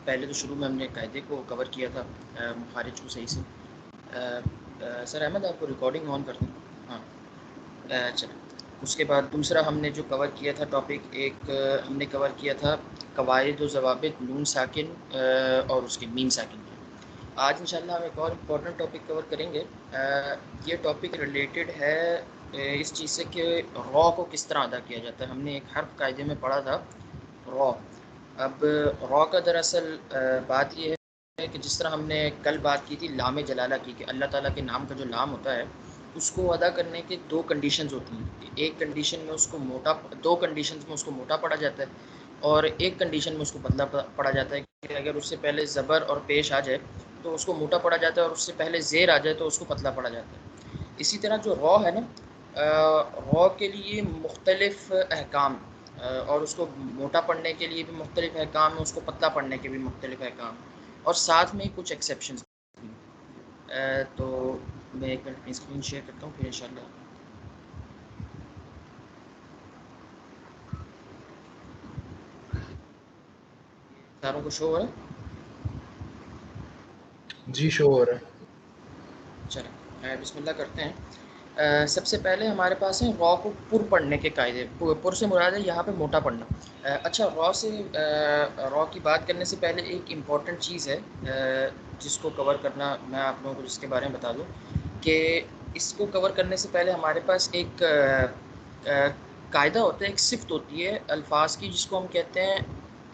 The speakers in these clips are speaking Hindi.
पहले तो शुरू में हमने कायदे को कवर किया था, मुखारिज को सही से। सर अहमद आपको रिकॉर्डिंग ऑन कर दूँ? हाँ, चलें। उसके बाद दूसरा हमने जो कवर किया था टॉपिक, एक हमने कवर किया था कवायद व ज़वाबित नून साकिन और उसके मीम साकिन के। आज इंशाल्लाह हम एक और इम्पोर्टेंट टॉपिक कवर करेंगे। ये टॉपिक रिलेटेड है इस चीज़ से कि रॉ को किस तरह अदा किया जाता है। हमने एक हर्फ कायदे में पढ़ा था रॉ। अब रॉ का दरअसल बात ये है कि जिस तरह हमने कल बात की थी लाम जलाला की, कि अल्लाह ताला के नाम का जो लाम होता है उसको अदा करने के दो कंडीशंस होती हैं। एक कंडीशन में उसको मोटा, दो कंडीशंस में उसको मोटा पड़ा जाता है और एक कंडीशन में उसको पतला पड़ा जाता है कि अगर उससे पहले ज़बर और पेश आ जाए तो उसको मोटा पड़ा जाता है और उससे पहले ज़ेर आ जाए तो उसको पतला पड़ा जाता है। इसी तरह जो रॉ है ना, रॉ के लिए मुख्तलिफ़ अहकाम, और उसको मोटा पढ़ने के लिए भी मुख्तलिफ़ अहकाम है, उसको पतला पढ़ने के भी मुख्तलिफ़ अहकाम, और साथ में कुछ एक्सेप्शंस भी। तो मैं एक मिनट अपनी स्क्रीन शेयर करता हूँ फिर इंशाल्लाह। सारों को शो हो रहा है? जी शो हो रहा है। चलें बिस्मिल्लाह करते हैं। सबसे पहले हमारे पास है रॉ को पुर पढ़ने के कायदे। पुर से मुराद है यहाँ पे मोटा पढ़ना। अच्छा, रॉ की बात करने से पहले एक इम्पॉर्टेंट चीज़ है जिसको कवर करना मैं आप लोगों को जिसके बारे में बता दूँ कि इसको कवर करने से पहले हमारे पास एक कायदा होता है, एक सिफ्त होती है अल्फाज की जिसको हम कहते हैं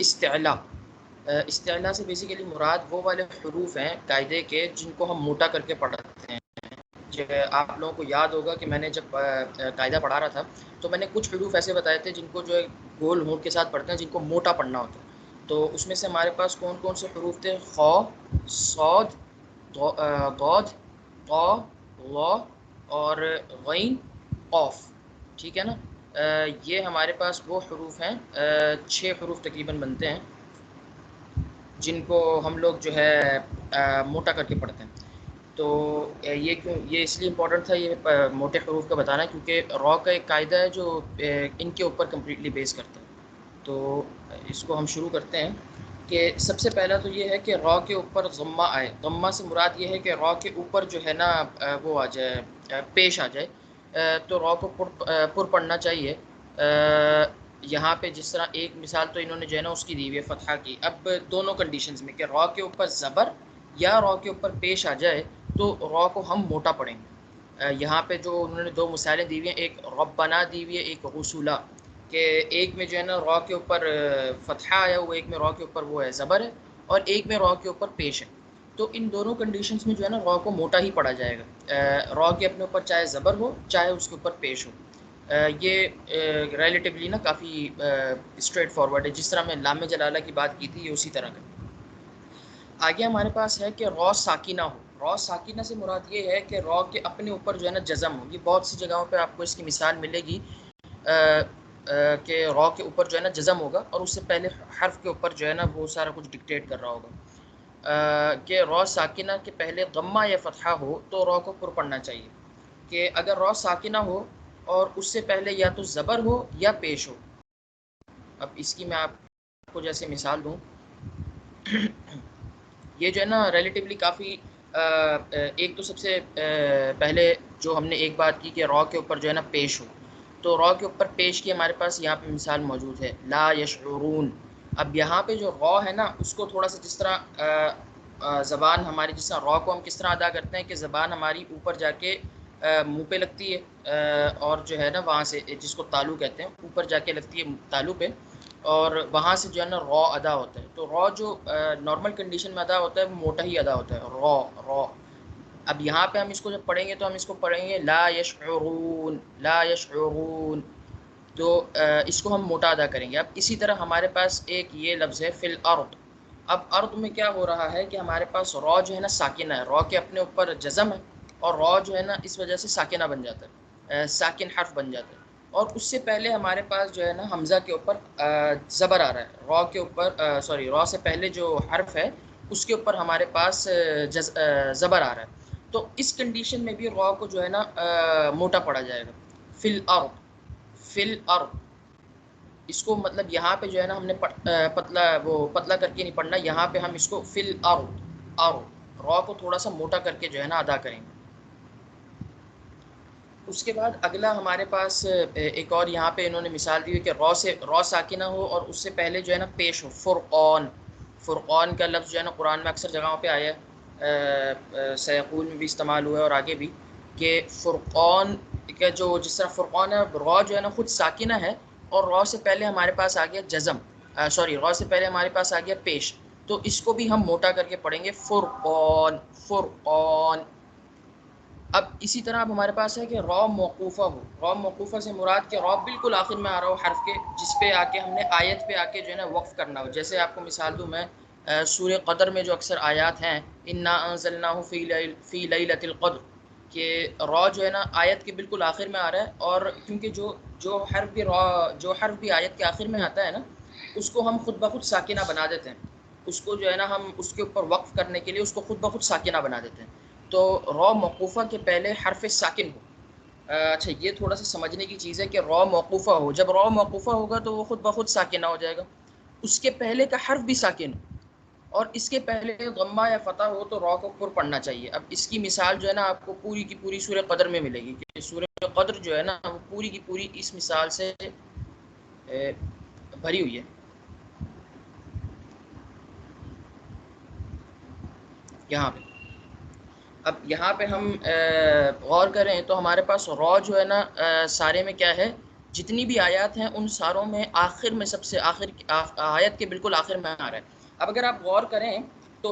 इस्तिअला। इस्तिअला से बेसिकली मुराद वो वाले हरूफ हैं कायदे के जिनको हम मोटा करके पढ़ते हैं। आप लोगों को याद होगा कि मैंने जब कायदा पढ़ा रहा था तो मैंने कुछ हरूफ ऐसे बताए थे जिनको जो है गोल होंठ के साथ पढ़ते हैं, जिनको मोटा पढ़ना होता है। तो उसमें से हमारे पास कौन कौन से हरूफ थे? खौ, सौद, गौद, क़ौ, लौ और गैन, क़ौफ। ठीक है ना? ये हमारे पास वो हरूफ हैं, 6 हरूफ तकरीबन बनते हैं जिनको हम लोग जो है मोटा करके पढ़ते हैं। तो ये क्यों, ये इसलिए इम्पोर्टेंट था ये मोटे हरूफ का बताना, क्योंकि रॉ का एक कायदा है जो इनके ऊपर कम्प्लीटली बेस करता है। तो इसको हम शुरू करते हैं कि सबसे पहला तो ये है कि रॉ के ऊपर ज़म्मा आए। ज़म्मा से मुराद ये है कि रॉ के ऊपर जो है ना वो आ जाए, पेश आ जाए। तो रॉ को पुर पढ़ना चाहिए। यहाँ पे जिस तरह एक मिसाल तो इन्होंने जो है ना उसकी दी हुई है फ़तहा की। अब दोनों कंडीशंस में कि रॉ के ऊपर ज़बर या रॉ के ऊपर पेश आ जाए तो रॉ को हम मोटा पढ़ेंगे। यहाँ पे जो उन्होंने दो मिसालें दी हुई हैं, एक रब्बना दी हुई है, एक रसूला, कि एक में जो है ना रॉ के ऊपर फ़तहा है, वो एक में रॉ के ऊपर वो है ज़बर है, और एक में रॉ के ऊपर पेश है। तो इन दोनों कंडीशंस में जो है ना रॉ को मोटा ही पढ़ा जाएगा, रॉ के अपने ऊपर चाहे ज़बर हो चाहे उसके ऊपर पेश हो। ये रिलेटिवली ना काफ़ी स्ट्रेट फॉरवर्ड है। जिस तरह मैं लाम जलाला की बात की थी, ये उसी तरह का। आगे हमारे पास है कि रॉ साकिना हो। रॉ साकिना से मुराद ये है कि रॉ के अपने ऊपर जो है ना जज़म हो। ये बहुत सी जगहों पे आपको इसकी मिसाल मिलेगी कि रॉ के ऊपर जो है ना जज़म होगा और उससे पहले हर्फ के ऊपर जो है ना वो सारा कुछ डिक्टेट कर रहा होगा। कि रॉ साकिना के पहले गम्मा या फ़तहा हो तो रॉ को पुर पढ़ना चाहिए। कि अगर रॉ साकिना हो और उससे पहले या तो ज़बर हो या पेश हो। अब इसकी मैं आपको जैसे मिसाल दूँ, ये जो है ना रिलेटिवली काफ़ी एक तो सबसे पहले जो हमने एक बात की कि रॉ के ऊपर जो है ना पेश हो, तो रॉ के ऊपर पेश की हमारे पास यहाँ पे मिसाल मौजूद है, ला यशऊरून। अब यहाँ पे जो रॉ है ना उसको थोड़ा सा जिस तरह ज़बान हमारी, जिस तरह रॉ को हम किस तरह अदा करते हैं कि ज़बान हमारी ऊपर जाके मुँह पे लगती है, और जो है ना वहाँ से जिसको तालू कहते हैं ऊपर जाके लगती है तालू पे, और वहाँ से जो है ना रॉ अदा होता है। तो रॉ जो नॉर्मल कंडीशन में अदा होता है वो मोटा ही अदा होता है, रॉ रॉ। अब यहाँ पे हम इसको जब पढ़ेंगे तो हम इसको पढ़ेंगे ला यशऊरून, ला यशऊरून। तो इसको हम मोटा अदा करेंगे। अब इसी तरह हमारे पास एक ये लफ्ज़ है फिल अर्द। अब अर्द में क्या हो रहा है कि हमारे पास रॉ जो है ना साकिना है, रॉ के अपने ऊपर जज़म है, और रॉ जो है ना इस वजह से साकिना बन जाता है, साकिन हर्फ बन जाता है। और उससे पहले हमारे पास जो है ना हमज़ा के ऊपर ज़बर आ रहा है, रॉ के ऊपर सॉरी रॉ से पहले जो हर्फ है उसके ऊपर हमारे पास ज़बर आ रहा है। तो इस कंडीशन में भी रॉ को जो है ना मोटा पड़ा जाएगा। फिल अर्द, फिल अर्द। इसको मतलब यहाँ पे जो है ना हमने पतला करके नहीं पढ़ना, यहाँ पे हम इसको फिल आरो रॉ को थोड़ा सा मोटा करके जो है ना अदा करेंगे। उसके बाद अगला हमारे पास एक और यहाँ पे इन्होंने मिसाल दी हुई कि रॉ साकिना हो और उससे पहले जो है ना पेश हो, फुरक़ान। फुरक़ान का लफ्ज़ जो है ना कुरान में अक्सर जगहों पे आया है, सयक़ूल में भी इस्तेमाल हुआ है और आगे भी, कि फ़ुरक़ान का जो जिस तरह फ़ुरक़ान है, रॉ जो है ना ख़ुद साकिना है और रॉ से पहले हमारे पास आ गया जज़म, सॉरी रॉ से पहले हमारे पास आ गया पेश, तो इसको भी हम मोटा करके पढ़ेंगे फ़ुरक़ान फ़ुरक़ान। अब इसी तरह अब हमारे पास है कि रॉ मौकूफ़ा हो। रॉ मौकूफ़ा से मुराद कि रॉ बिल्कुल आखिर में आ रहा हो हर्फ के, जिस पे आके हमने आयत पे आके जो है ना वक्फ़ करना हो। जैसे आपको मिसाल दूँ मैं, सूरह क़दर में जो अक्सर आयात हैं, इन्ना अंज़लनाहु फ़ी लैलतिल क़द्र, कि रॉ जो है ना आयत के बिल्कुल आखिर में आ रहा है, और क्योंकि जो हर्फ भी आयत के आखिर में आता है ना, उसको हम खुद ब खुद साकिना बना देते हैं। उसको जो है ना हम उसके ऊपर वक्फ़ करने के लिए उसको खुद ब खुद साकिना बना देते हैं। तो रॉ मौकूफ़ा के पहले हर्फ साकिन हो। अच्छा, ये थोड़ा सा समझने की चीज़ है कि रॉ मौकूफ़ा हो, जब रॉ मौकूफ़ा होगा तो वो खुद ब खुद साकिना हो जाएगा। उसके पहले का हर्फ भी साकिन हो और इसके पहले गम्मा या फ़तह हो तो रॉ को पुर पढ़ना चाहिए। अब इसकी मिसाल जो है ना आपको पूरी की पूरी सूरह क़दर में मिलेगी, कि सूरह क़दर जो है ना वो पूरी की पूरी इस मिसाल से भरी हुई है। यहाँ पे अब यहाँ पे हम गौर करें तो हमारे पास रॉ जो है ना सारे में क्या है, जितनी भी आयत हैं उन सारों में आखिर में सबसे आखिर आयत के बिल्कुल आखिर में आ रहा है। अब अगर आप गौर करें तो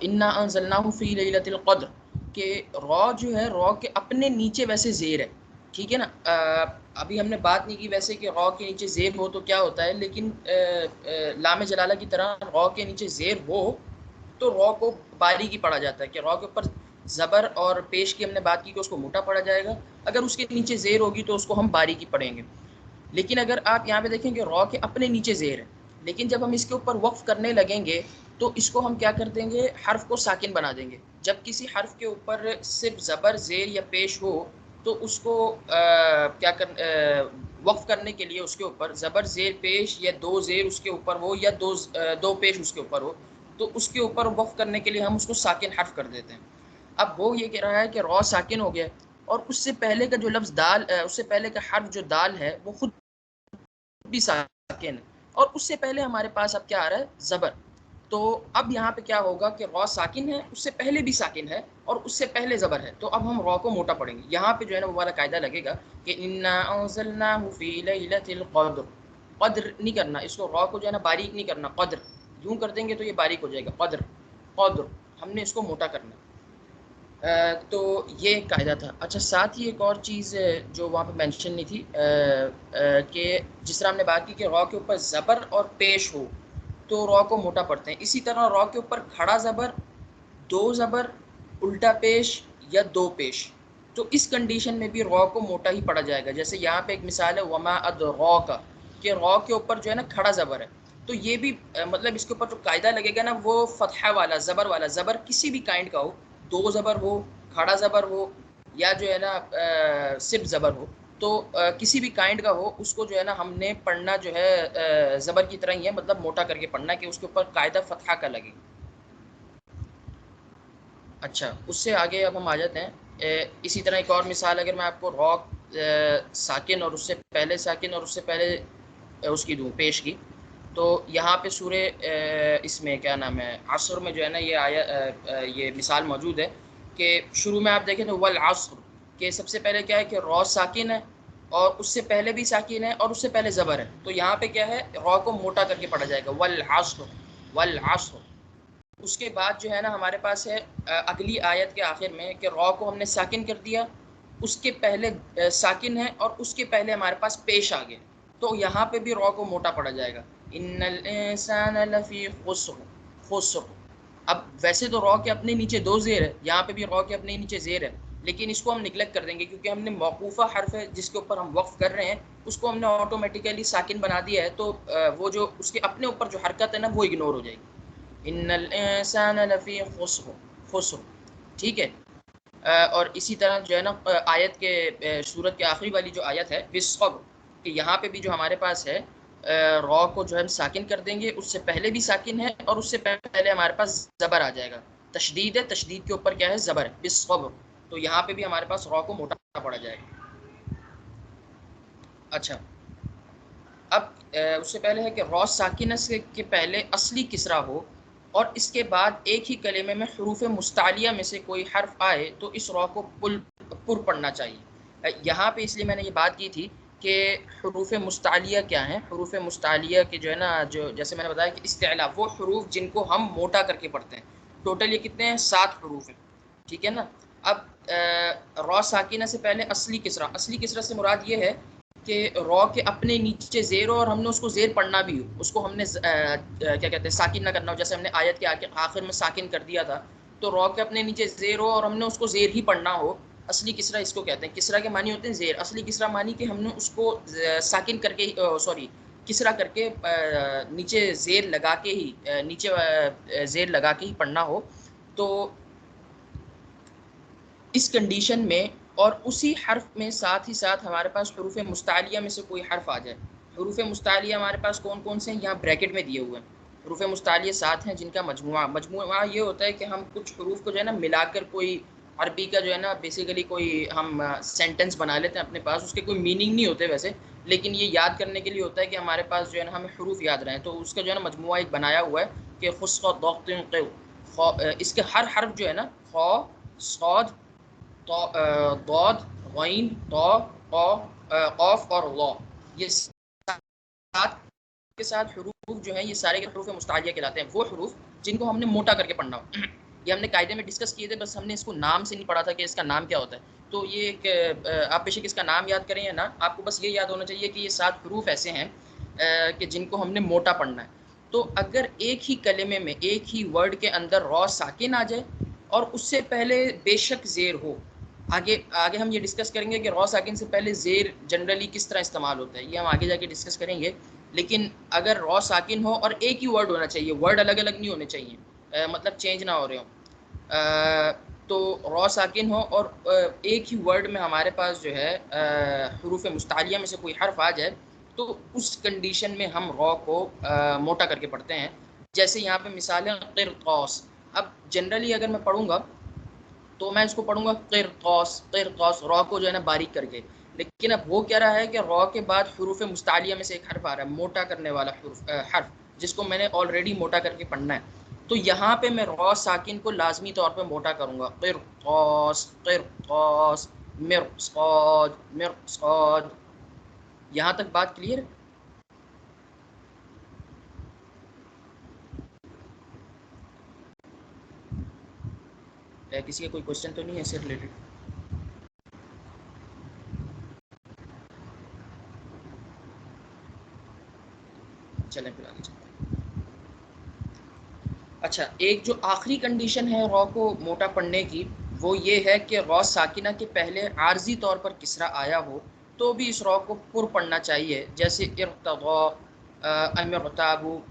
इन्ना अंज़लनाहु फ़ी लैलतिल क़द्र, के रॉ जो है रॉ के अपने नीचे वैसे ज़ेर है, ठीक है ना। अभी हमने बात नहीं की वैसे कि रॉ के नीचे ज़ेर हो तो क्या होता है, लेकिन लाम जलाला की तरह रॉ के नीचे ज़ेर हो तो रॉ को बारीकी पढ़ा जाता है, कि रॉ के ऊपर ज़बर और पेश की हमने बात की कि उसको मोटा पढ़ा जाएगा, अगर उसके नीचे ज़ेर होगी तो उसको हम बारीकी पढ़ेंगे। लेकिन अगर आप यहाँ पे देखेंगे रॉ के अपने नीचे ज़ेर है, लेकिन जब हम इसके ऊपर वक्फ़ करने लगेंगे तो इसको हम क्या कर देंगे, हर्फ को साकिन बना देंगे। जब किसी हर्फ के ऊपर सिर्फ ज़बर ज़ेर या पेश हो तो उसको वक्फ़ करने के लिए उसके ऊपर ज़बर ज़ेर पेश या दो ज़ेर उसके ऊपर हो या दो पेश उसके ऊपर हो, तो उसके ऊपर वक्फ़ करने के लिए हम उसको साकिन हर्फ कर देते हैं। अब वो ये कह रहा है कि रॉ साकिन हो गया और उससे पहले का जो लफ्ज़ दाल, उससे पहले का हर्फ जो दाल है वो खुद भी साकिन है, और उससे पहले हमारे पास अब क्या आ रहा है, ज़बर। तो अब यहाँ पे क्या होगा कि रॉ साकिन है, उससे पहले भी साकिन है और उससे पहले ज़बर है, तो अब हम रॉ को मोटा पढ़ेंगे। यहाँ पे जो है ना वो वाला कायदा लगेगा कि इन्ना अंज़लनाहु फ़ी लैलतिल क़द्र, क़द्र नहीं करना, इसको रॉ को जो है ना बारीक नहीं करना, क़द्र यूँ कर देंगे तो ये बारीक हो जाएगा, क़द्र क़द्र, हमने इसको मोटा करना है। तो ये एक कायदा था। अच्छा, साथ ही एक और चीज़ जो वहाँ पे मेंशन नहीं थी, कि जिस तरह हमने बात की कि रॉ के ऊपर ज़बर और पेश हो तो रॉ को मोटा पढ़ते हैं, इसी तरह रॉ के ऊपर खड़ा ज़बर, दो ज़बर, उल्टा पेश या दो पेश, तो इस कंडीशन में भी रॉ को मोटा ही पढ़ा जाएगा। जैसे यहाँ पे एक मिसाल है वमा अदराका, कि रॉ के ऊपर जो है ना खड़ा ज़बर है, तो ये भी मतलब इसके ऊपर जो कायदा लगेगा ना वो फ़तहा वाला, ज़बर वाला, ज़बर किसी भी काइंड का हो, दो ज़बर हो, खड़ा ज़बर हो या जो है ना सिर्फ ज़बर हो, तो किसी भी काइंड का हो उसको जो है ना हमने पढ़ना जो है ज़बर की तरह ही है, मतलब मोटा करके पढ़ना है कि उसके ऊपर कायदा फ़तहा का लगे। अच्छा, उससे आगे अब हम आ जाते हैं, इसी तरह एक और मिसाल अगर मैं आपको रॉ साकिन और उससे पहले साकिन और उससे पहले उसकी दूँ पेश की, तो यहाँ पे सूरे इसमें क्या नाम है, असर में जो है ना ये ये मिसाल मौजूद है कि शुरू में आप देखें तो वल असर, के सबसे पहले क्या है कि रॉ साकिन है और उससे पहले भी साकिन है और उससे पहले ज़बर है, तो यहाँ पे क्या है, रॉ को मोटा करके पढ़ा जाएगा, वल असर, वल असर। उसके बाद जो है ना हमारे पास है अगली आयत के आखिर में कि रॉ को हमने साकिन कर दिया, उसके पहले साकिन है और उसके पहले हमारे पास पेश आ गया, तो यहाँ पे भी रॉ को मोटा पड़ा जाएगा, इन्नल इंसान लफ़ी खुस्र, खुस्र। अब वैसे तो रॉ के अपने नीचे दो ज़ेर है, यहाँ पे भी रॉ के अपने नीचे ज़ेर है, लेकिन इसको हम निगलेक्ट कर देंगे क्योंकि हमने मौकूफ़ा हर्फ है जिसके ऊपर हम वक्फ़ कर रहे हैं उसको हमने ऑटोमेटिकली साकिन बना दिया है, तो वो जो उसके अपने ऊपर जो हरकत है ना वो इग्नोर हो जाएगी। इन्नल इंसान लफ़ी खुस्र, खुस्र, ठीक है। और इसी तरह जो है ना आयत के सूरत के आखिरी वाली जो आयत है बिस्सब्र, कि यहाँ पे भी जो हमारे पास है रॉ को जो है हम साकिन कर देंगे, उससे पहले भी साकिन है और उससे पहले हमारे पास ज़बर आ जाएगा। तशदीद है, तशदीद के ऊपर क्या है, ज़बर है, बिस्सब्र। तो यहाँ पे भी हमारे पास रॉ को मोटा पड़ा जाएगा। अच्छा, अब उससे पहले है कि रॉ साकिना से के पहले असली किसरा हो और इसके बाद एक ही कलिमे में हरूफ मुस्तालिया में से कोई हर्फ आए तो इस रॉ को पुर पढ़ना चाहिए। यहाँ पे इसलिए मैंने ये बात की थी कि हरूफ मुस्तालिया क्या हैं। हरूफ मुस्तालिया के जो है ना, जो जैसे मैंने बताया कि इस्तिला वो हरूफ जिनको हम मोटा करके पढ़ते हैं। टोटल ये कितने हैं, 7 हरूफ हैं, ठीक है ना। अब रॉ साकिना से पहले असली किसरा, असली किसरा से मुराद ये है कि रॉ के अपने नीचे ज़ेर हो और हमने उसको ज़ेर पढ़ना भी हो, उसको हमने क्या कहते हैं साकिन ना करना हो, जैसे हमने आयत के आखिर में साकिन कर दिया था, तो रॉ के अपने नीचे ज़ेर हो और हमने उसको ज़ेर ही पढ़ना हो, असली किसरा इसको कहते हैं। किसरा के मानी होते हैं ज़ेर, असली किसरा मानी कि हमने उसको साकिन करके, सॉरी किसरा करके नीचे ज़ेर लगा के ही, नीचे ज़ेर लगा के ही पढ़ना हो। तो इस कंडीशन में और उसी हर्फ में साथ ही साथ हमारे पास हरूफ मुस्तालिया में से कोई हर्फ आ जाए। हरूफ मुस्तालिया हमारे पास कौन कौन से हैं, यहाँ ब्रैकेट में दिए हुए हैं। हरूफ मुस्तालिया 7 हैं जिनका मजमुआ ये होता है कि हम कुछ हरूफ को जो है ना मिलाकर कोई अरबी का जो है ना बेसिकली कोई हम सेंटेंस बना लेते हैं अपने पास। उसके कोई मीनिंग नहीं होते वैसे, लेकिन ये याद करने के लिए होता है कि हमारे पास जो है ना हमें हरूफ याद रहें। तो उसका जो है ना मजमुआ एक बनाया हुआ है कि इसके हर हर्फ जो है ना खौ, सौद, दौद, गैन, तौ, कौफ और लौ, ये साथ के साथ हरूफ जो है ये सारे के हरूफ मुस्तालिया कहलाते हैं। वो हरूफ जिनको हमने मोटा करके पढ़ना हो। ये हमने कायदे में डिस्कस किए थे, बस हमने इसको नाम से नहीं पढ़ा था कि इसका नाम क्या होता है। तो ये एक आप बेशक इसका नाम याद करें या ना, आपको बस ये याद होना चाहिए कि ये 7 हरूफ ऐसे हैं कि जिनको हमने मोटा पढ़ना है। तो अगर एक ही कलिमे में, एक ही वर्ड के अंदर रॉ साकिन आ जाए और उससे पहले बेशक ज़ेर हो, आगे आगे हम ये डिस्कस करेंगे कि रॉ साकिन से पहले ज़ेर जनरली किस तरह इस्तेमाल होता है, ये हम आगे जाके डिस्कस करेंगे। लेकिन अगर रॉ साकिन हो और एक ही वर्ड होना चाहिए, वर्ड अलग अलग नहीं होने चाहिए, मतलब चेंज ना हो रहे हो, तो रॉ साकिन हो और एक ही वर्ड में हमारे पास जो है हरूफ मुस्तालिया में से कोई हर्फ आ जाए, तो उस कंडीशन में हम रॉ को मोटा करके पढ़ते हैं। जैसे यहाँ पे मिसाल है क़िरतौस। अब जनरली अगर मैं पढ़ूंगा तो मैं इसको पढ़ूंगा क़िरतौस, क़िरतौस, रॉ को जो है ना बारीक करके। लेकिन अब वो क्या रहा है कि रॉ के बाद हरूफ मुस्तालिया में से एक हर्फ आ रहा है, मोटा करने वाला हर्फ, जिसको मैंने ऑलरेडी मोटा करके पढ़ना है। तो यहाँ पे मैं रॉ साकिन को लाजमी तौर पे मोटा करूँगा, क़िरतौस, क़िरतौस, मिर्सौद, मिर्सौद। यहाँ तक बात क्लियर है? किसी का कोई क्वेश्चन तो नहीं है इससे रिलेटेड? चलें फिर आगे चलते हैं। अच्छा, एक जो आखिरी कंडीशन है रॉ को मोटा पढ़ने की, वो ये है कि रॉ साकिना के पहले आर्जी तौर पर किसरा आया हो तो भी इस रॉ को पुर पढ़ना चाहिए। जैसे इर्तग़ा, अमिर्ताबु।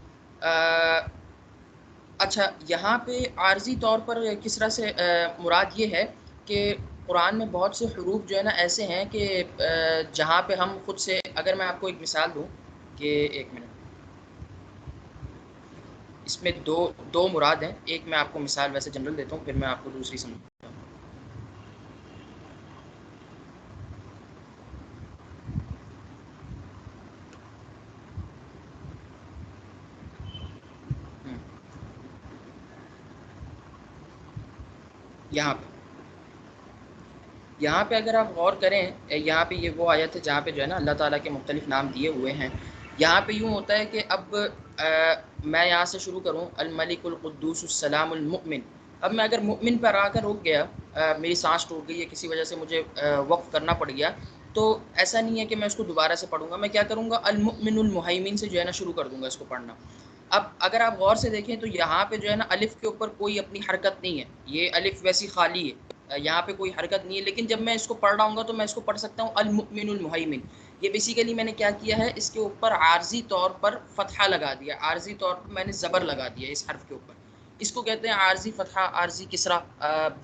अच्छा, यहाँ पे आर्जी तौर पर किसरा से मुराद ये है कि कुरान में बहुत से हरूफ जो है ना ऐसे हैं कि जहाँ पे हम खुद से, अगर मैं आपको एक मिसाल दूँ कि, एक मिनट, इसमें दो दो मुराद हैं। एक मैं आपको मिसाल वैसे जनरल देता हूँ, फिर मैं आपको दूसरी समझाता हूँ। यहाँ पे यहाँ पे अगर आप गौर करें, यहाँ पे ये वो आयत है जहाँ पे जो है ना अल्लाह ताला के मुख्तलिफ़ नाम दिए हुए हैं। यहाँ पे यूँ होता है कि अब मैं यहाँ से शुरू करूँ, अल मलिकुल कुद्दूस सलामुल मुमिन। अब मैं अगर मुमिन पर आकर रुक गया, मेरी सांस टूट गई है, किसी वजह से मुझे वक्फ करना पड़ गया, तो ऐसा नहीं है कि मैं उसको दोबारा से पढ़ूंगा। मैं क्या करूँगा, अल मुमिनुल मुहैमिन से जो है ना शुरू कर दूँगा इसको पढ़ना। अब अगर आप गौर से देखें तो यहाँ पे जो है ना अलिफ के ऊपर कोई अपनी हरकत नहीं है, ये अलिफ वैसी खाली है, यहाँ पे कोई हरकत नहीं है। लेकिन जब मैं इसको पढ़ रहा हूँ तो मैं इसको पढ़ सकता हूँ अल मुमिनुल मुहैमिन। ये बेसिकली मैंने क्या किया है, इसके ऊपर आर्जी तौर पर फतहा लगा दिया, आर्जी तौर पर मैंने ज़बर लगा दिया इस हर्फ के ऊपर। इसको कहते हैं आर्जी फतहा, आर्जी किसरा,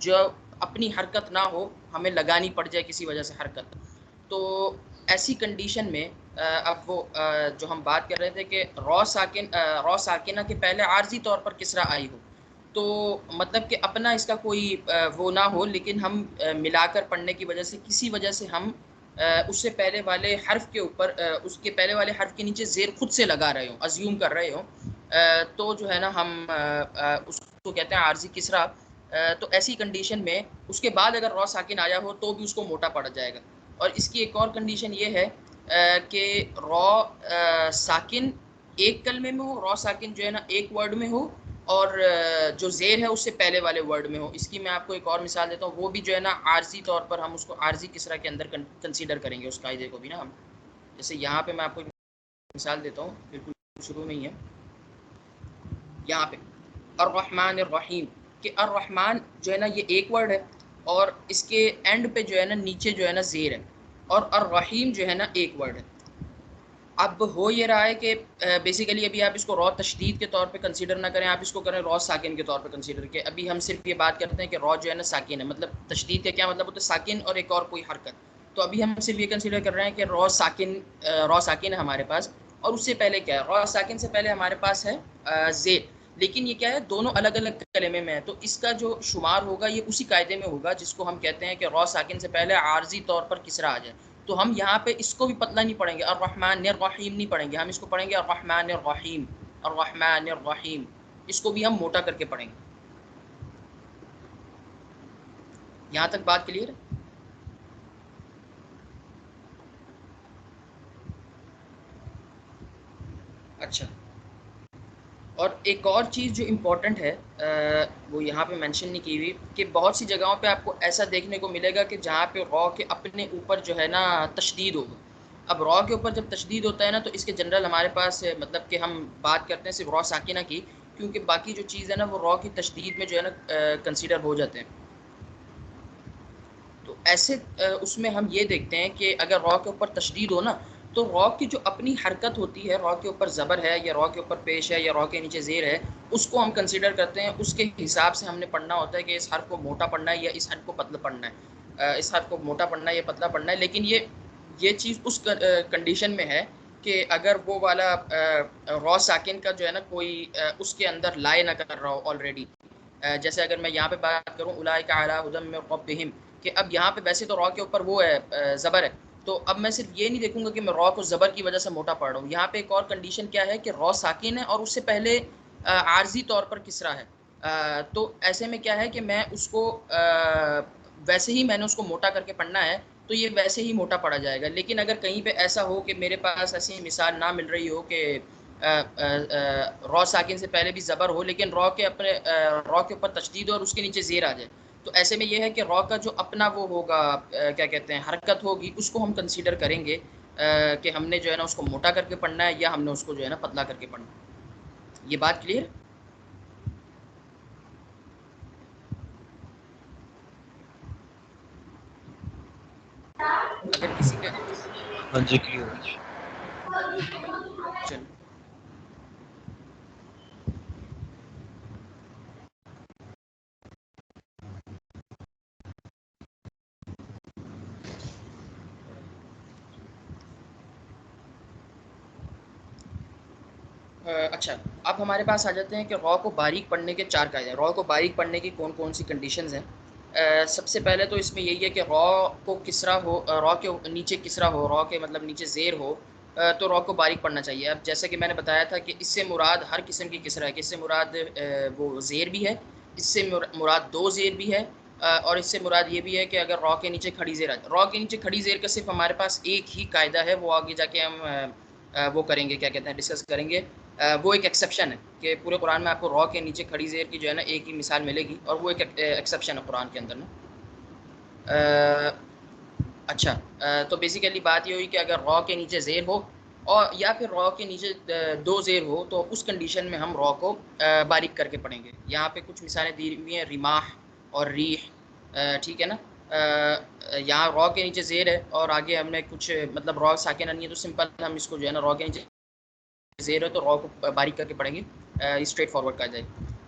जो अपनी हरकत ना हो, हमें लगानी पड़ जाए किसी वजह से हरकत। तो ऐसी कंडीशन में अब वो जो हम बात कर रहे थे कि रॉ साकिना के पहले आर्जी तौर पर किसरा आई हो, तो मतलब कि अपना इसका कोई वो ना हो, लेकिन हम मिलाकर पढ़ने की वजह से किसी वजह से हम उससे पहले वाले हर्फ के ऊपर उसके पहले वाले हर्फ के नीचे ज़ेर खुद से लगा रहे हो, अज्यूम कर रहे हो, तो जो है ना हम उसको कहते हैं आर्जी किसरा। तो ऐसी कंडीशन में उसके बाद अगर रॉ साकिन आया हो तो भी उसको मोटा पड़ जाएगा। और इसकी एक और कंडीशन ये है कि रॉ साकिन एक कलमे में हो, रॉ साकिन जो है ना एक वर्ड में हो, और जो ज़ेर है उससे पहले वाले वर्ड में हो। इसकी मैं आपको एक और मिसाल देता हूँ, वो भी जो है ना आर्जी तौर पर हम उसको आर्जी किसरा के अंदर कंसीडर करेंगे उस कायदे को भी ना हम। जैसे यहाँ पे मैं आपको एक मिसाल देता हूँ, बिल्कुल शुरू में ही है यहाँ पे अर्रहमान अर्रहीम, कि अर्रहमान जो है ना ये एक वर्ड है, और इसके एंड पे जो है ना नीचे जो है ना ज़ेर है, और अर्रहीम जो है ना एक वर्ड है। अब हो ये रहा है कि बेसिकली अभी आप इसको रॉ तशदीद के तौर पे कंसीडर ना करें, आप इसको करें रॉ साकिन के तौर पे कंसीडर के। अभी हम सिर्फ ये बात करते हैं कि रॉ जो है ना साकिन है, मतलब तशदीद का क्या मतलब होता है, साकिन और एक और कोई हरकत। तो अभी हम सिर्फ ये कंसीडर कर रहे हैं कि रॉ साकिन है हमारे पास, और उससे पहले क्या है, रॉ साकिन से पहले हमारे पास है जेड। लेकिन ये क्या है, दोनों अलग अलग कलमे में है, तो इसका जो शुमार होगा ये उसी कायदे में होगा जिसको हम कहते हैं कि रॉ साकिन से पहले आर्जी तौर पर किसरा आ जाए। तो हम यहाँ पे इसको भी पतला नहीं पढ़ेंगे, अर्रहमान रहीम नहीं पढ़ेंगे, हम इसको पढ़ेंगे अर्रहमान रहीम, अर्रहमान रहीम। इसको भी हम मोटा करके पढ़ेंगे। यहाँ तक बात क्लियर है? अच्छा, और एक और चीज़ जो इम्पोर्टेंट है वो यहाँ पे मेंशन नहीं की हुई, कि बहुत सी जगहों पे आपको ऐसा देखने को मिलेगा कि जहाँ पे रॉ के अपने ऊपर जो है ना तशदीद होगा। अब रॉ के ऊपर जब तशदीद होता है ना, तो इसके जनरल हमारे पास मतलब कि हम बात करते हैं सिर्फ रॉ साकिना की, क्योंकि बाकी जो चीज़ है ना वो रॉ की तशदीद में जो है ना कंसीडर हो जाते हैं। तो ऐसे उसमें हम ये देखते हैं कि अगर रॉ के ऊपर तशदीद हो ना, तो रॉ की जो अपनी हरकत होती है, रॉ के ऊपर ज़बर है या रॉ के ऊपर पेश है या रॉ के नीचे ज़ेर है, उसको हम कंसीडर करते हैं। उसके हिसाब से हमने पढ़ना होता है कि इस हर्फ को मोटा पढ़ना है या इस हर्फ को पतला पढ़ना है, इस हर्फ को मोटा पढ़ना है या पतला पढ़ना है। लेकिन ये चीज़ उस कंडीशन में है कि अगर वो वाला रॉ साकिन का जो है ना कोई उसके अंदर लाए ना कर रहा हो ऑलरेडी। जैसे अगर मैं यहाँ पे बात करूँ उलाइका अला हुदम मिन रब्बिहिम, कि अब यहाँ पे वैसे तो रॉ के ऊपर वो है ज़बर है, तो अब मैं सिर्फ ये नहीं देखूंगा कि मैं रॉ को ज़बर की वजह से मोटा पढ़ रहा हूँ। यहाँ पे एक और कंडीशन क्या है कि रॉ साकिन है और उससे पहले आर्जी तौर पर किसरा है। तो ऐसे में क्या है कि मैं उसको वैसे ही मैंने उसको मोटा करके पढ़ना है, तो ये वैसे ही मोटा पड़ा जाएगा। लेकिन अगर कहीं पे ऐसा हो कि मेरे पास ऐसी मिसाल ना मिल रही हो कि रॉ साकिन से पहले भी ज़बर हो, लेकिन रॉ के ऊपर तशदीद हो और उसके नीचे ज़ेर आ जाए, तो ऐसे में ये है कि रॉ का जो अपना वो होगा क्या कहते हैं हरकत होगी, उसको हम कंसीडर करेंगे कि हमने जो है ना उसको मोटा करके पढ़ना है या हमने उसको जो है ना पतला करके पढ़ना है। ये बात क्लियर? अगर किसी का हाँ जी, क्लियर है जी। चल अच्छा, अब हमारे पास आ जाते हैं कि रॉ को बारीक पढ़ने के चार कायदे हैं। रॉ को बारीक पढ़ने की कौन कौन सी कंडीशंस हैं? सबसे पहले तो इसमें यही है कि रॉ को किसरा हो, रॉ के नीचे किसरा हो, रॉ के मतलब नीचे ज़ेर हो, तो रॉ को बारीक पढ़ना चाहिए। अब जैसे कि मैंने बताया था कि इससे मुराद हर किस्म की किसरा है, कि इससे मुराद वो ज़ेर भी है, इससे मुराद दो ज़ेर भी है, और इससे मुराद ये भी है कि अगर रॉ के नीचे खड़ी ज़ेर आ जाए। रॉ के नीचे खड़ी ज़ेर का सिर्फ हमारे पास एक ही कायदा है, वो आगे जाके हम वो करेंगे, क्या कहते हैं, डिस्कस करेंगे। वो एक एक्सेप्शन है कि पूरे कुरान में आपको रॉ के नीचे खड़ी ज़ेर की जो है ना एक ही मिसाल मिलेगी, और वो एक एक्सेप्शन है कुरान के अंदर ना। अ, अच्छा, तो बेसिकली बात ये हुई कि अगर रॉ के नीचे ज़ेर हो और या फिर रॉ के नीचे दो ज़ेर हो, तो उस कंडीशन में हम रॉ को बारीक करके पढ़ेंगे। यहाँ पे कुछ मिसालें दी हुई हैं, रिमाह और रीह, ठीक है ना। यहाँ रॉ के नीचे ज़ेर है और आगे हमने कुछ मतलब रॉ साकिन नहीं है, तो सिंपल हम इसको जो है ना रॉ के नीचे ज़ेर है तो रॉ को बारीक करके पढ़ेंगे, स्ट्रेट फॉरवर्ड कहा जाए।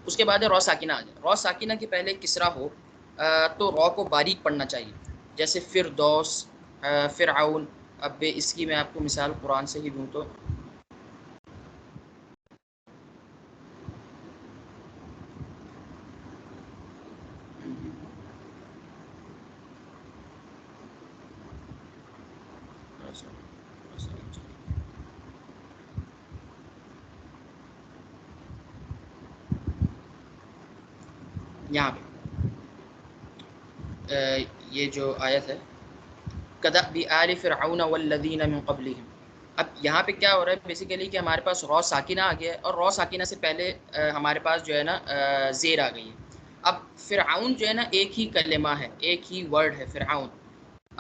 उसके बाद है रॉ साकिना आ जाए। रॉ साकिना के पहले किसरा हो तो रॉ को बारीक पढ़ना चाहिए। जैसे फ़िरदौस, फ़िरऔन, अब इसकी मैं आपको मिसाल कुरान से ही दूँ तो यहाँ पे ये जो आयत है कदअबि आलि फ़िरऔन वल्लज़ीन मिन क़ब्लिहिम। अब यहाँ पे क्या हो रहा है बेसिकली कि हमारे पास रॉ साकिना आ गया है और रॉ साकिना से पहले हमारे पास जो है ना ज़ेर आ गई है। अब फ़िरऔन जो है ना एक ही कलिमा है, एक ही वर्ड है फ़िरऔन।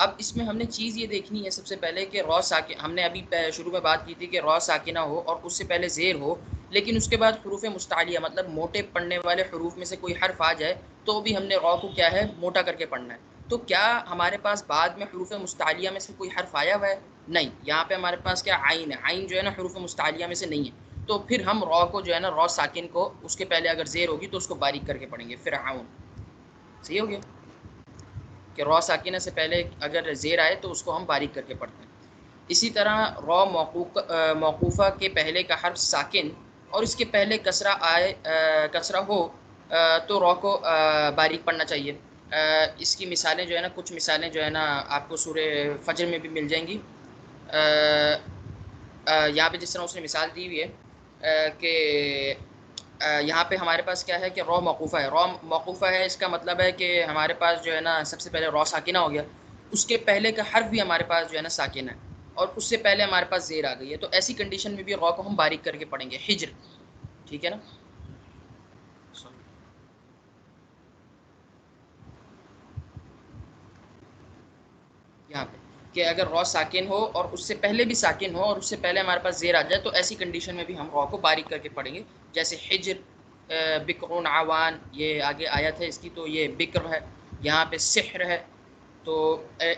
अब इसमें हमने चीज़ ये देखनी है सबसे पहले कि रॉ साकिन हमने अभी शुरू में बात की थी कि रॉ साकिना हो और उससे पहले ज़ेर हो, लेकिन उसके बाद हरूफ़ मुस्तालिया मतलब मोटे पढ़ने वाले हरूफ में से कोई हर्फ आ जाए तो भी हमने रॉ को क्या है मोटा करके पढ़ना है। तो क्या हमारे पास बाद में हरूफ़ मुस्तालिया में से कोई हर्फ आया हुआ है? नहीं, यहाँ पे हमारे पास क्या आइन है, आइन जो है ना हरूफ़ मुस्तालिया में से नहीं है। तो फिर हम रॉ को जो है ना रॉ साकिन को उसके पहले अगर ज़ेर होगी तो उसको बारीक करके पढ़ेंगे फ़िरऔन। सही हो गया? कि रॉ साकिना से पहले अगर ज़ेर आए तो उसको हम बारीक करके पढ़ते हैं। इसी तरह रॉ मौकूफ़ा के पहले का हर्फ साकिन और इसके पहले कसरा आए कसरा हो तो रॉ को बारीक पढ़ना चाहिए। इसकी मिसालें जो है ना कुछ मिसालें जो है ना आपको सूरे फजर में भी मिल जाएंगी। यहाँ पे जिस तरह उसने मिसाल दी हुई है कि यहाँ पे हमारे पास क्या है कि रॉ मौकूफ़ा है। रॉ मौकूफ़ा है इसका मतलब है कि हमारे पास जो है ना सबसे पहले रॉ साकिना हो गया, उसके पहले का हर्फ भी हमारे पास जो है ना साकिन है और उससे पहले हमारे पास ज़ेर आ गई है। तो ऐसी कंडीशन में भी रॉ को हम बारीक करके पढ़ेंगे हिज्र। ठीक है ना? यहाँ पे कि अगर रॉ साकिन हो और उससे पहले भी साकिन हो और उससे पहले हमारे पास ज़ेर आ जाए तो ऐसी कंडीशन में भी हम रॉ को बारीक करके पढ़ेंगे। जैसे हिज्र, बिक्रुन आवान, ये आगे आयत है इसकी तो ये बिक्र है, यहाँ पे सिहर है। तो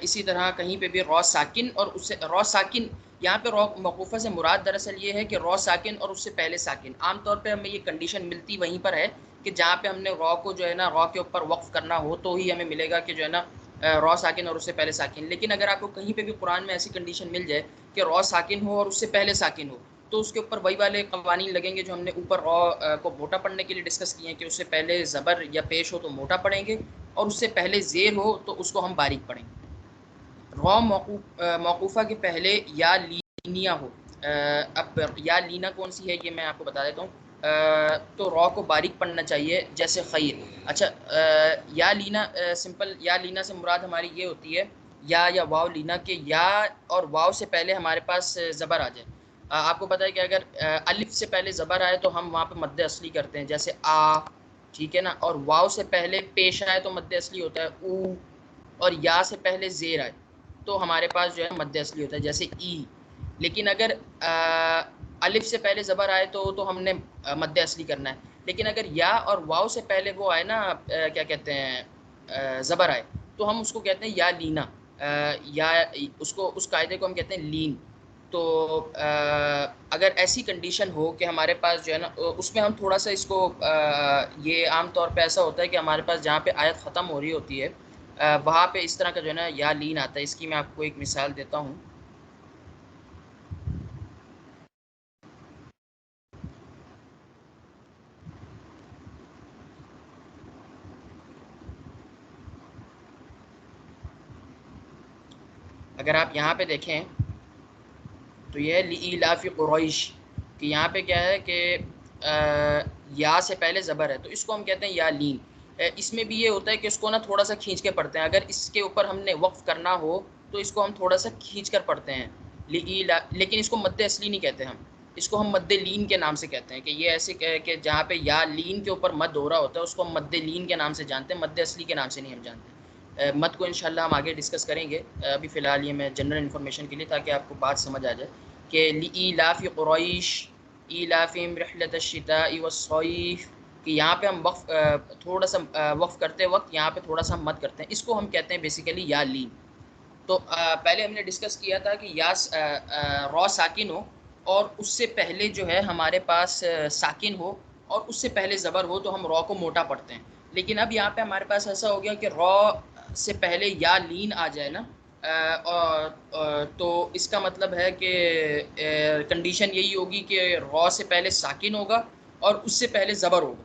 इसी तरह कहीं पे भी रॉ साकिन और उससे रॉ साकिन, यहाँ पे रॉ मौकूफ़ा से मुराद दरअसल ये है कि रॉ साकिन और उससे पहले साकिन। आम तौर पे हमें ये कंडीशन मिलती वहीं पर है कि जहाँ पे हमने रॉ को जो है ना रॉ के ऊपर वक्फ़ करना हो तो ही हमें मिलेगा कि जो है ना रॉ साकिन और उससे पहले साकिन। लेकिन अगर आपको कहीं पे भी कुरान में ऐसी कंडीशन मिल जाए कि रॉ साकिन हो और उससे पहले साकिन हो तो उसके ऊपर वही वाले कवानीन लगेंगे जो हमने ऊपर रॉ को मोटा पढ़ने के लिए डिस्कस किए हैं कि उससे पहले ज़बर या पेश हो तो मोटा पढ़ेंगे और उससे पहले ज़ेर हो तो उसको हम बारीक पढ़ेंगे। रॉ मौकूफ़ा के पहले या लीनिया हो। अब या लीना कौन सी है ये मैं आपको बता देता हूँ। तो रॉ को बारीक पढ़ना चाहिए जैसे खैर। अच्छा, या लीना सिंपल या लीना से मुराद हमारी ये होती है या वाव लीना के या और वाव से पहले हमारे पास ज़बर आ जाए। आपको पता है कि अगर अलिफ से पहले ज़बर आए तो हम वहाँ पे मद्दे असली करते हैं जैसे आ। ठीक है ना? और वाव से पहले पेश आए तो मद्दे असली होता है ऊ। और या से पहले ज़ेर आए तो हमारे पास जो है मद्दे असली होता है जैसे ई। लेकिन अगर अलिफ से पहले ज़बर आए तो हमने मद्दे असली करना है। लेकिन अगर या और वाव से पहले वो आए ना क्या कहते हैं ज़बर आए तो हम उसको कहते हैं या लीना। या उसको उस कायदे को हम कहते हैं लीन। तो अगर ऐसी कंडीशन हो कि हमारे पास जो है ना उसमें हम थोड़ा सा इसको ये आम तौर पे ऐसा होता है कि हमारे पास जहाँ पे आयत ख़त्म हो रही होती है वहाँ पे इस तरह का जो है ना या लीन आता है। इसकी मैं आपको एक मिसाल देता हूँ। अगर आप यहाँ पे देखें तो ये लिईलाफ़ि क़ुरैश कि यहाँ पे क्या है कि या से पहले ज़बर है तो इसको हम कहते हैं या लीन। इसमें भी ये होता है कि इसको ना थोड़ा सा खींच के पढ़ते हैं। अगर इसके ऊपर हमने वक्फ़ करना हो तो इसको हम थोड़ा सा खींच कर पढ़ते हैं लिईला। लेकिन इसको मद्दे असली नहीं कहते हम, इसको हम मद्दे लीन के नाम से कहते हैं कि ये ऐसे कि जहाँ पे या लीन के ऊपर मद हो रहा होता है उसको हम मद्दे लीन के नाम से जानते हैं, मद्दे असली के नाम से नहीं हम जानते। मत को इंशाल्लाह हम आगे डिस्कस करेंगे। अभी फ़िलहाल ये मैं जनरल इन्फॉर्मेशन के लिए ताकि आपको बात समझ आ जाए कि लिईलाफ़ि क़ुरैश ईलाफ़िहिम रिहलतश्शिताइ वस्सैफ़ कि यहाँ पे हम थोड़ा सा वक़्फ़ करते वक़्त यहाँ पे थोड़ा सा हम मद करते हैं। इसको हम कहते हैं बेसिकली या लीन। तो पहले हमने डिस्कस किया था कि रॉ साकिन हो और उससे पहले जो है हमारे पास साकिन हो और उससे पहले ज़बर हो तो हम रॉ को मोटा पढ़ते हैं। लेकिन अब यहाँ पे हमारे पास ऐसा हो गया कि रॉ से पहले या लीन आ जाए ना तो इसका मतलब है कि कंडीशन यही होगी कि रॉ से पहले साकिन होगा और उससे पहले ज़बर होगा।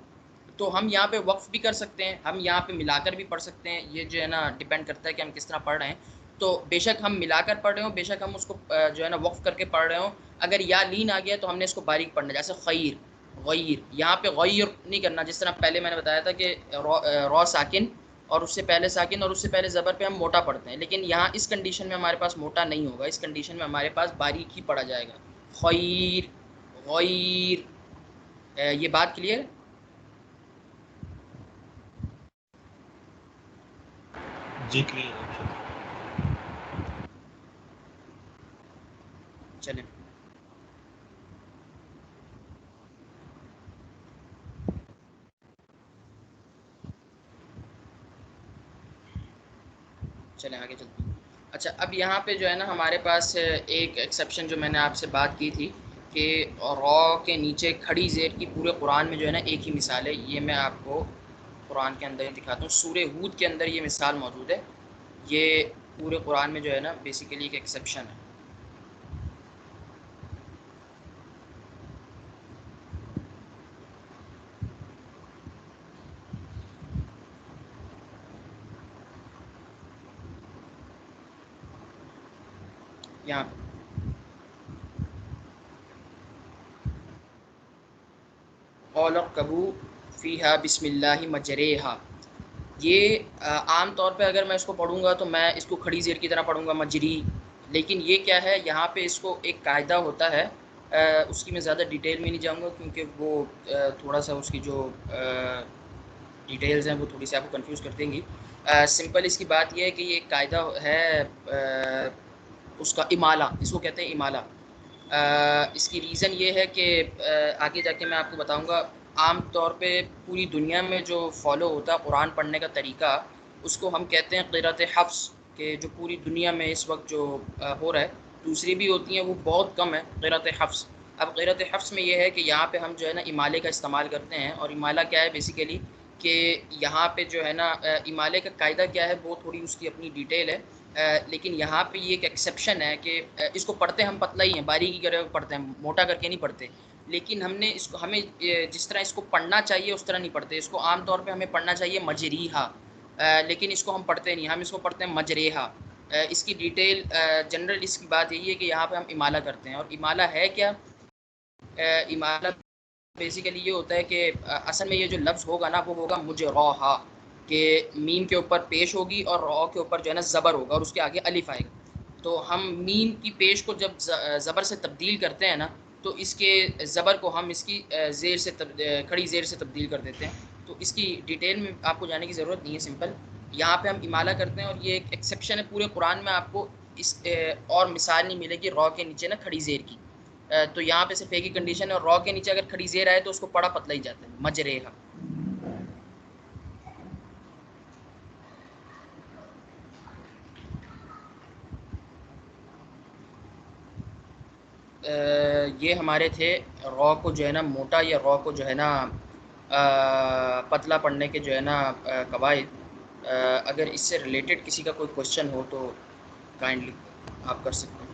तो हम यहाँ पे वक्फ भी कर सकते हैं, हम यहाँ पे मिलाकर भी पढ़ सकते हैं, ये जो है ना डिपेंड करता है कि हम किस तरह पढ़ रहे हैं। तो बेशक हम मिलाकर पढ़ रहे हो, बेशक हम उसको जो है ना वक्फ करके पढ़ रहे हो, अगर या लीन आ गया तो हमने इसको बारीक पढ़ना है, जैसे खैर, गैर, यहाँ पे गैर नहीं करना, जिस तरह पहले मैंने बताया था कि रॉ साकिन और उससे पहले साकिन और उससे पहले ज़बर पे हम मोटा पढ़ते हैं, लेकिन यहाँ इस कंडीशन में हमारे पास मोटा नहीं होगा, इस कंडीशन में हमारे पास बारीक ही पढ़ा जाएगा। खैर, गैर, ये बात क्लियर है? जी क्लियर है इंशाल्लाह। चलें। चलें आगे चलते हैं। अच्छा, अब यहाँ पे जो है ना हमारे पास एक एक्सेप्शन जो मैंने आपसे बात की थी कि रॉ के नीचे खड़ी ज़ेर की पूरे कुरान में जो है ना एक ही मिसाल है, ये मैं आपको कुरान के अंदर ही दिखाता हूँ। सूरह हूद के अंदर ये मिसाल मौजूद है। ये पूरे कुरान में जो है ना बेसिकली एक एक्सेप्शन है। यहाँ पे क़ौल कबू फ़ीहा बिस्मिल्लाहि मजरेहा, ये आम तौर पे अगर मैं इसको पढ़ूँगा तो मैं इसको खड़ी ज़ेर की तरह पढ़ूँगा, मजरी। लेकिन ये क्या है, यहाँ पे इसको एक कायदा होता है, उसकी मैं ज़्यादा डिटेल में नहीं जाऊँगा क्योंकि वो थोड़ा-सा उसकी जो डिटेल्स हैं वो थोड़ी-सी आपको कन्फ्यूज़ कर देंगी। सिंपल इसकी बात ये है कि ये एक कायदा है, उसका इमाला, इसको कहते हैं इमाला। इसकी रीज़न ये है कि आगे जाके मैं आपको बताऊँगा, आम तौर पे पूरी दुनिया में जो फ़ॉलो होता है कुरान पढ़ने का तरीका, उसको हम कहते हैं क़िराअत हफ्स, कि जो पूरी दुनिया में इस वक़्त जो हो रहा है, दूसरी भी होती हैं वो बहुत कम है क़िराअत हफ्स। अब क़िराअत हफ्स में ये है कि यहाँ पे हम जो है ना इमाले का इस्तेमाल करते हैं, और इमाला क्या है बेसिकली कि यहाँ पे जो है ना इमाले का कायदा क्या है वो थोड़ी उसकी अपनी डिटेल है। लेकिन यहाँ पे ये एक एक्सेप्शन है कि इसको पढ़ते हम पतला ही हैं, बारीकी करे पढ़ते हैं, मोटा करके नहीं पढ़ते। लेकिन हमने इसको, हमें जिस तरह इसको पढ़ना चाहिए उस तरह नहीं पढ़ते, इसको आम तौर पे हमें पढ़ना चाहिए मजरीहा, लेकिन इसको हम पढ़ते नहीं, हम इसको पढ़ते हैं मजरेहा। इसकी डिटेल जनरल इसकी बात यही है कि यहाँ पे हम इमाला करते हैं, और इमाला है क्या? इमाला बेसिकली ये होता है कि असल में ये जो लफ्ज़ होगा ना वो होगा मुजरहा, कि मीम के ऊपर पेश होगी और रॉ के ऊपर जो है ना ज़बर होगा और उसके आगे अलिफ आएगा। तो हम मीम की पेश को जब ज़बर से तब्दील करते हैं ना, तो इसके ज़बर को हम इसकी ज़ेर से खड़ी ज़ेर से तब्दील कर देते हैं। तो इसकी डिटेल में आपको जाने की ज़रूरत नहीं है, सिंपल यहाँ पे हम इमाला करते हैं, और ये एक एक्सेप्शन है पूरे कुरान में, आपको इस और मिसाल नहीं मिलेगी रॉ के नीचे ना खड़ी ज़ेर की। तो यहाँ पे सिर्फ एक ही कंडीशन है, और रॉ के नीचे अगर खड़ी ज़ेर आए तो उसको पढ़ा पतला ही जाता है, मजरेहा। ये हमारे थे रॉ को जो है ना मोटा, या रॉ को जो है ना पतला पढ़ने के जो है ना कवायद। अगर इससे रिलेटेड किसी का कोई क्वेश्चन हो तो काइंडली आप कर सकते हैं।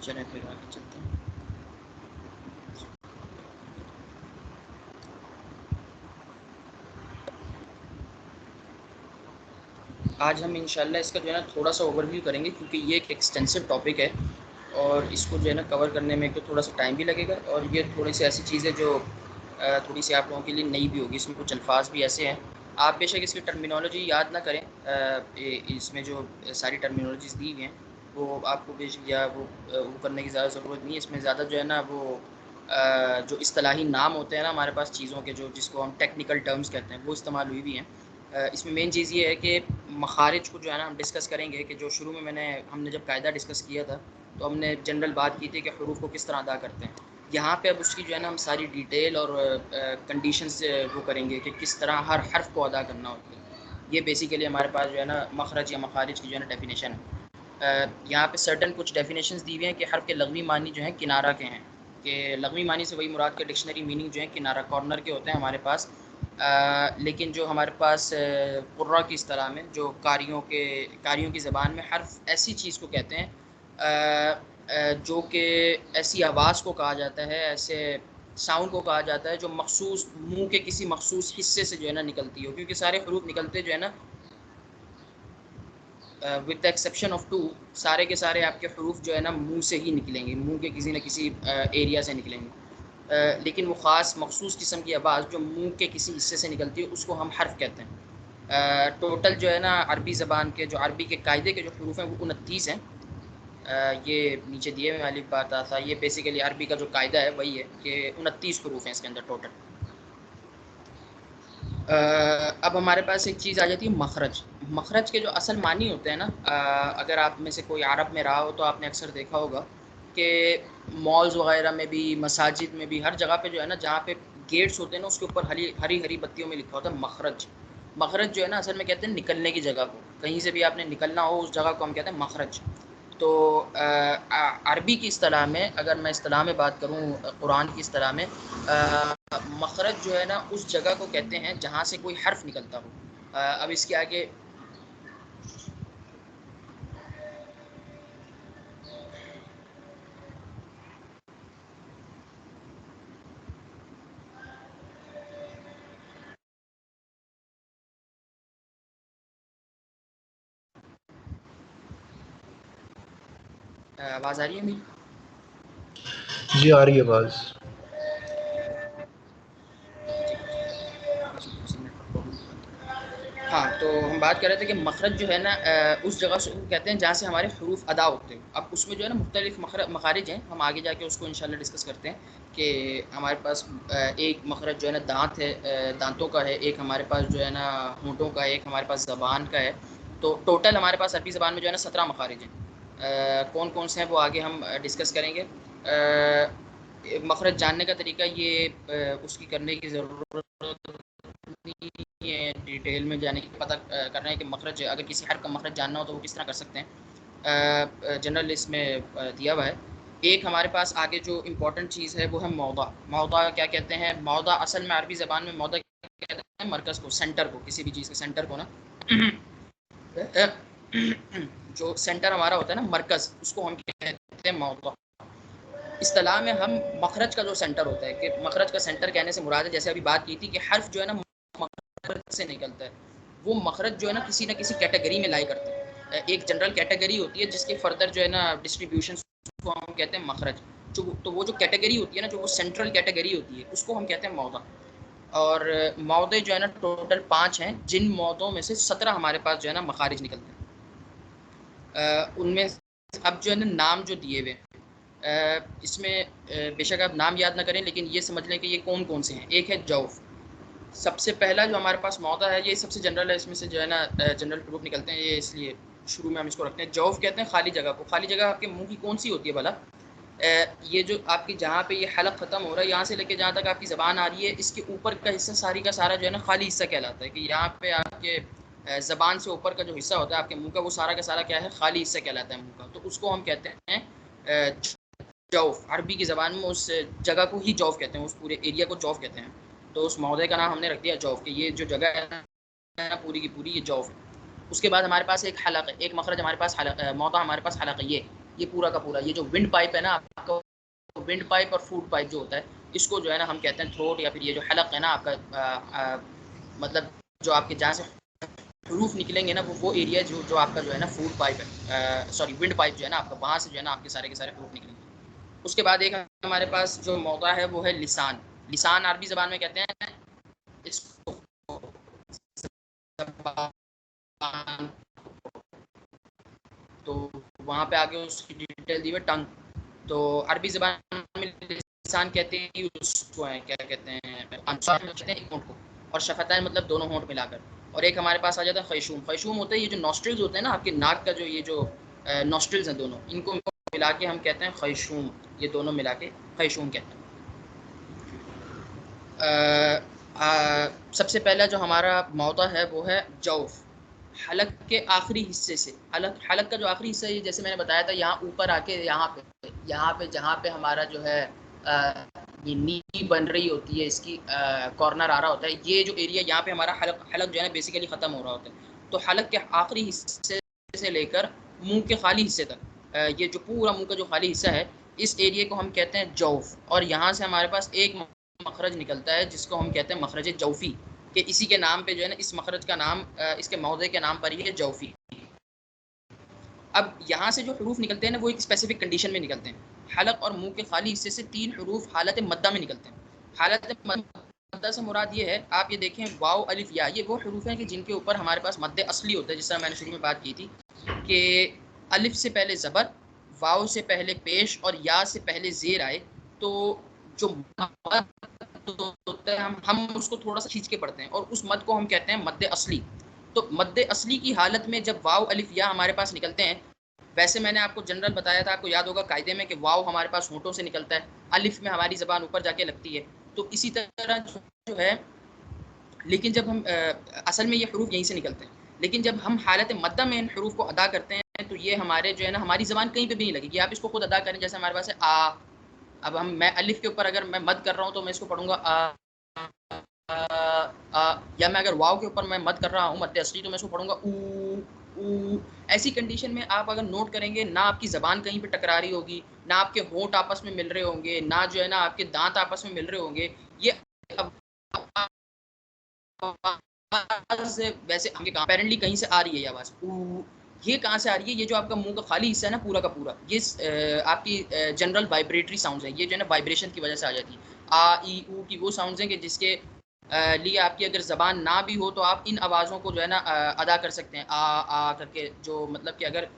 चलें फिर आगे चलते हैं। आज हम इंशाल्लाह इसका जो है ना थोड़ा सा ओवरव्यू करेंगे, क्योंकि ये एक एक्सटेंसिव टॉपिक है, और इसको जो है ना कवर करने में एक तो थोड़ा सा टाइम भी लगेगा, और ये थोड़ी सी ऐसी चीज़ है जो थोड़ी सी आप लोगों के लिए नई भी होगी। इसमें कुछ अल्फाज भी ऐसे हैं, आप बेशक इसकी टर्मिनोलॉजी याद ना करें, इसमें जो सारी टर्मिनोलॉजीज़ दी हुई हैं वो आपको बेशक, या वो करने की ज़्यादा ज़रूरत नहीं है। इसमें ज़्यादा जो है ना वो जो इस्तिलाही नाम होते हैं ना हमारे पास चीज़ों के, जो जिसको हम टेक्निकल टर्म्स कहते हैं, वो इस्तेमाल हुई भी हैं। इसमें मेन चीज़ ये है कि मखारिज को जो है ना हम डिस्कस करेंगे, कि जो शुरू में हमने जब कायदा डिस्कस किया था तो हमने जनरल बात की थी कि हरूफ को किस तरह अदा करते हैं। यहाँ पे अब उसकी जो है ना हम सारी डिटेल और कंडीशंस वो करेंगे कि किस तरह हर हर्फ को अदा करना होता है। ये बेसिकली हमारे पास जो है ना मखरज या मखारिज की जो है ना डेफिनेशन है। यहाँ पे सर्टन कुछ डेफिनेशंस दी हुई हैं कि हर्फ के लग़वी मानी जो हैं किनारा के हैं, कि लग़वी मानी से वही मुराद के डिक्शनरी मीनिंग जो है किनारा कॉर्नर के होते हैं हमारे पास। लेकिन जो हमारे पास कुर्रा की इस्तिलाह में, जो कारियों की ज़बान में हर्फ ऐसी चीज़ को कहते हैं जो कि ऐसी आवाज़ को कहा जाता है, ऐसे साउंड को कहा जाता है जो मखसूस मुंह के किसी मखसूस हिस्से से जो है ना निकलती हो, क्योंकि सारे हरूफ निकलते जो है ना with the exception of two, सारे के सारे आपके हरूफ जो है ना मुंह से ही निकलेंगे, मुंह के किसी न किसी एरिया से निकलेंगे। लेकिन वो ख़ास मखसूस किस्म की आवाज़ जो मुंह के किसी हिस्से से निकलती है उसको हम हर्फ कहते हैं। टोटल जो है ना अरबी ज़बान के जो अरबी के कायदे के जो हरूफ हैं वो 29 हैं। ये नीचे दिए हुए वाली बात आता, ये बेसिकली अरबी का जो कायदा है वही है कि 29 हरूफ हैं इसके अंदर टोटल। अब हमारे पास एक चीज़ आ जाती है मखरज। मखरज के जो असल मानी होते हैं ना, अगर आप में से कोई अरब में रहा हो तो आपने अक्सर देखा होगा कि मॉल्स वगैरह में भी, मसाजिद में भी, हर जगह पे जो है ना जहाँ पे गेट्स होते हैं ना उसके ऊपर हरी हरी हरी बत्तियों में लिखा होता है मखरज। मखरज जो है ना असल में कहते हैं निकलने की जगह को, कहीं से भी आपने निकलना हो उस जगह को हम कहते हैं मखरज। तो अरबी की इस्तिलाह में, अगर मैं इस्तिलाह में बात करूँ कुरान की इस्तिलाह में, मखरज जो है ना उस जगह को कहते हैं जहाँ से कोई हर्फ निकलता हो। अब इसके आगे आवाज़ आ रही है मेरी? जी आ रही है आवाज़। हाँ, तो हम बात कर रहे थे कि मखरज जो है ना उस जगह से कहते हैं जहाँ से हमारे हरूफ अदा होते हैं। अब उसमें जो है ना मुख्तलिफ मखारिज हैं, हम आगे जाके उसको इंशाल्लाह डिस्कस करते हैं कि हमारे पास एक मखरज जो है ना दाँत है, दाँतों का है, एक हमारे पास जो है ना होंठों का है, एक हमारे पास ज़बान का है। तो टोटल हमारे पास अरबी ज़बान में जो है ना 17 मखारिज हैं। कौन कौन से हैं वो आगे हम डिस्कस करेंगे। मखरज जानने का तरीका ये उसकी करने की ज़रूरत नहीं है डिटेल में जाने की, पता करना है कि मखरज, अगर किसी हर्फ का मखरज जानना हो तो वो किस तरह कर सकते हैं। जनरल इसमें दिया हुआ है। एक हमारे पास आगे जो इम्पोर्टेंट चीज़ है वो है मौदा। मौदा क्या कहते हैं? मौदा असल में अरबी ज़बान में मौदा कहते हैं मरकज़ को, सेंटर को, किसी भी चीज़ के सेंटर को ना जो सेंटर हमारा होता है ना मरकज़, उसको हम कहते हैं मौदा। इस्तिलाह में हम मखरज का जो सेंटर होता है, कि मखरज का सेंटर कहने से मुराद है, जैसे अभी बात की थी कि हर्फ जो है ना मखरज से निकलता है, वो मखरज जो है ना किसी कैटेगरी में लाई करते हैं। एक जनरल कैटेगरी होती है जिसके फर्दर जो है ना डिस्ट्रीब्यूशन को हम कहते हैं मखरज। जो तो वो जो कैटेगरी होती है ना, जो वो सेंट्रल कैटेगरी होती है, उसको हम कहते हैं मौदा। और मौदे जो है ना टोटल 5 हैं, जिन मौदों में से 17 हमारे पास जो है ना मखारिज निकलते हैं। उनमें अब जो है ना नाम जो दिए हुए इसमें बेशक आप नाम याद ना करें, लेकिन ये समझ लें कि ये कौन कौन से हैं। एक है जौफ, सबसे पहला जो हमारे पास मौदा है, ये सबसे जनरल है, इसमें से जो है ना जनरल ह्रूफ निकलते हैं, ये इसलिए शुरू में हम इसको रखते हैं। जौफ कहते हैं खाली जगह को। खाली जगह आपके मुंह की कौन सी होती है भला? ये जो आपकी जहाँ पे ये हलक ख़त्म हो रहा है, यहाँ से लेके जहाँ तक आपकी ज़बान आ रही है, इसके ऊपर का हिस्सा सारी का सारा जो है ना खाली हिस्सा कहलाता है। कि यहाँ पे आपके ज़बान से ऊपर का जो हिस्सा होता है आपके मुंह का, वो सारा का सारा क्या है? खाली हिस्सा कहलाता है मुंह का। तो उसको हम कहते हैं जौफ। अरबी की ज़बान में उस जगह को ही जौफ कहते हैं, उस पूरे एरिया को जौफ कहते हैं। तो उस मौदे का नाम हमने रख दिया जौफ, कि ये जो जगह है ना पूरी की पूरी ये जौफ है। उसके बाद हमारे पास एक हलक है, एक मखरज हमारे पास मौदा हमारे पास हलक है। ये पूरा का पूरा, ये जो विंड पाइप है ना आपका, विंड पाइप और फूड पाइप जो होता है, इसको जो है ना हम कहते हैं थ्रोट, या फिर ये जो हलक है ना आपका, मतलब जो आपके जहाँ से हरूफ निकलेंगे ना, वो एरिया जो जो आपका जो है ना फूड पाइप है, सॉरी विंड पाइप जो है ना आपका, वहाँ से जो है ना आपके सारे के सारे हरूफ निकलेंगे। उसके बाद एक हमारे पास जो मौदा है वो है लिसान। लिसान अरबी ज़बान में कहते हैं इसको ज़बान। तो वहाँ पे आगे उसकी डिटेल दी हुई टंग। तो अरबी ज़बान में लिसान कहते हैं उसको, है क्या कहते हैं, अंसार में कहते हैं एक होंठ को, और शफ़तैन मतलब दोनों होंठ मिलाकर। और एक हमारे पास आ जाता है खैशूम। खैशूम होता है ये जो नॉस्ट्रिल्स होते हैं ना आपके नाक का, जो ये जो नॉस्ट्रिल्स हैं दोनों, इनको मिला के हम कहते हैं खैशूम। ये दोनों मिला के खैशूम कहते हैं। सबसे पहला जो हमारा मौदा है वो है जौफ। हलक के आखिरी हिस्से से, हलक हलक का जो आखिरी हिस्सा है, जैसे मैंने बताया था, यहाँ ऊपर आके यहाँ पे जहाँ पे हमारा जो है ये नी बन रही होती है, इसकी कॉर्नर आ रहा होता है, ये जो एरिया यहाँ पे हमारा हलक हलक जो है ना बेसिकली ख़त्म हो रहा होता है। तो हलक के आखिरी हिस्से से लेकर मुंह के खाली हिस्से तक, ये जो पूरा मुंह का जो खाली हिस्सा है, इस एरिए को हम कहते हैं जौफ। और यहाँ से हमारे पास एक मखरज निकलता है जिसको हम कहते हैं मखरज जौफ़ी, कि इसी के नाम पे जो है ना, इस मखरज का नाम इसके मौदे के नाम पर ही है, जौफ़ी। अब यहाँ से जो हरूफ निकलते हैं ना, वो एक स्पेसिफिक कंडीशन में निकलते हैं। हलक और मुंह के खाली हिस्से से 3 हरूफ हालत मद्दा में निकलते हैं। हालत मद्दा से मुराद ये है, आप ये देखें वाव अलिफ या, ये वो हरूफ हैं कि जिनके ऊपर हमारे पास मद्दे असली होता है, जिस तरह मैंने शुरू में बात की थी कि अलिफ से पहले ज़बर, वाव से पहले पेश और या से पहले ज़ेर आए, तो जो मद होता है हम उसको थोड़ा सा खींच के पढ़ते हैं, और उस मद को हम कहते हैं मद्दे असली। तो मद्दे असली की हालत में जब वाव अलिफ या हमारे पास निकलते हैं, वैसे मैंने आपको जनरल बताया था, आपको याद होगा कायदे में, कि वाव हमारे पास होंठों से निकलता है, अलिफ में हमारी ज़बान ऊपर जाके लगती है। तो इसी तरह जो है, लेकिन जब हम असल में ये हरूफ यहीं से निकलते हैं, लेकिन जब हम हालत मद्दा में इन हरूफ को अदा करते हैं, तो ये हमारे जो है ना, हमारी ज़बान कहीं पे भी नहीं लगेगी। आप इसको खुद अदा करें, जैसे हमारे पास है आ। अब मैं अलिफ के ऊपर अगर मैं मद कर रहा हूँ, तो मैं इसको पढ़ूंगा आ, या मैं अगर वाव के ऊपर मैं मद कर रहा हूँ, मद्दे असली, तो मैं इसको पढ़ूंगा ऊ ऊ। ऐसी कंडीशन में आप अगर नोट करेंगे, ना आपकी ज़बान कहीं पे टकरा रही होगी, ना आपके होंठ आपस में मिल रहे होंगे, ना जो है ना आपके दांत आपस में मिल रहे होंगे। ये आवाज़ वैसे अपेरेंटली कहीं से आ रही है ये आवाज़, ऊ। ये कहाँ से आ रही है? ये जो आपका मुंह का खाली हिस्सा है ना, पूरा का पूरा, ये आपकी जनरल वाइब्रेटरी साउंड्स है, ये जो है ना वाइब्रेशन की वजह से आ जाती है। आ ई ऊ की वो साउंड्स हैं कि जिसके लिए आपकी अगर ज़बान ना भी हो, तो आप इन आवाज़ों को जो है ना अदा कर सकते हैं, आ करके। जो मतलब कि अगर